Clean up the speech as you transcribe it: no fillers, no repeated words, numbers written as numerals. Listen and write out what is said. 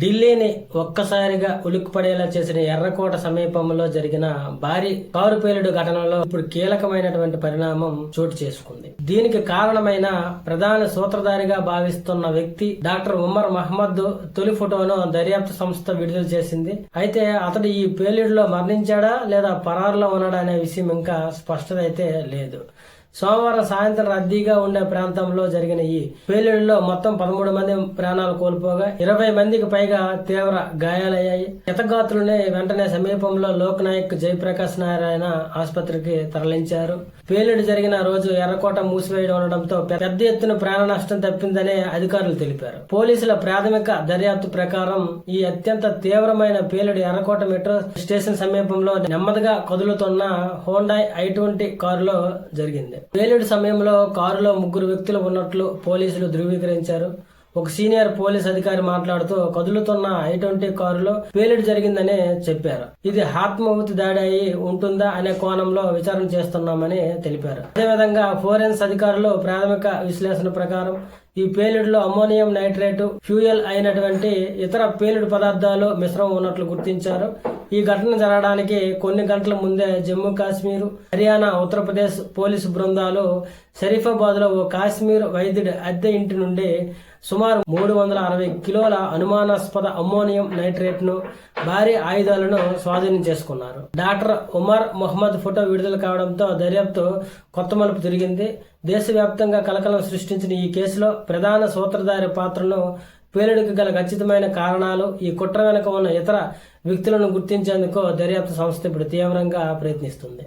ఢిల్లీని ఒక్కసారిగా ఉలిక్కిపడేలా చేసిన ఎర్రకోట సమీపంలో జరిగిన భారీ కారు పేలుడు ఘటనలో ఇప్పుడు కీలకమైనటువంటి పరిణామం చోటు చేసుకుంది. దీనికి కారణమైన ప్రధాన సూత్రధారిగా భావిస్తున్న వ్యక్తి డాక్టర్ ఉమర్ మహమ్మద్ తొలి ఫోటోను దర్యాప్తు సంస్థ విడుదల చేసింది. అయితే అతడు ఈ పేలుడులో మరణించాడా లేదా పరారులో ఉన్నాడా అనే విషయం ఇంకా స్పష్టత అయితే లేదు. సోమవారం సాయంత్రం రద్దీగా ఉండే ప్రాంతంలో జరిగిన ఈ పేలుడులో మొత్తం 13 మంది ప్రాణాలు కోల్పోగా 20 మందికి పైగా తీవ్ర గాయాలయ్యాయి. క్షతగాత్రుల్ని వెంటనే సమీపంలో లోక్ నాయక్ జయప్రకాశ్ నారాయణ ఆసుపత్రికి తరలించారు. పేలుడు జరిగిన రోజు ఎర్రకోట మూసివేయడం ఉండడంతో పెద్ద ఎత్తున ప్రాణ నష్టం తప్పిందని అధికారులు తెలిపారు. పోలీసుల ప్రాథమిక దర్యాప్తు ప్రకారం ఈ అత్యంత తీవ్రమైన పేలుడు ఎర్రకోట మెట్రో స్టేషన్ సమీపంలో నెమ్మదిగా కదులుతున్న హోండాయ్ i20 కారులో జరిగింది. పేలుడు సమయంలో కారులో 3 వ్యక్తులు ఉన్నట్లు పోలీసులు ధృవీకరించారు. ఒక సీనియర్ పోలీస్ అధికారి మాట్లాడుతూ కదులుతున్న i20 కారులో పేలుడు జరిగిందని చెప్పారు. ఇది ఆత్మాహుతి దాడి అయి ఉంటుందా అనే కోణంలో విచారణ చేస్తున్నామని తెలిపారు. అదేవిధంగా ఫోరెన్స్ అధికారులు ప్రాథమిక విశ్లేషణ ప్రకారం ఈ పేలుడులో అమ్మోనియం నైట్రేట్ ఫ్యూయల్ అయినటువంటి ఇతర పేలుడు పదార్థాలు మిశ్రమం ఉన్నట్లు గుర్తించారు. ఈ ఘటన జరగడానికి కొన్ని గంటల ముందే జమ్మూ కాశ్మీర్, హర్యానా, ఉత్తరప్రదేశ్ పోలీసు బృందాలు షరీఫాబాద్ లో ఓ కాశ్మీర్ వైద్యుడి అద్దె ఇంటి నుండి సుమారు 360 కిలోల అనుమానాస్పద అమ్మోనియం నైట్రేట్ ను, భారీ ఆయుధాలను స్వాధీనం చేసుకున్నారు. డాక్టర్ ఉమర్ మొహమ్మద్ ఫోటో విడుదల కావడంతో దర్యాప్తు కొత్త మలుపు తిరిగింది. దేశవ్యాప్తంగా కలకలం సృష్టించిన ఈ కేసులో ప్రధాన సూత్రధారి పాత్రను, పేలుడికి గల ఖచ్చితమైన కారణాలు, ఈ కుట్ర వెనుక ఉన్న ఇతర వ్యక్తులను గుర్తించేందుకు దర్యాప్తు సంస్థ ఇప్పుడు తీవ్రంగా ప్రయత్నిస్తుంది.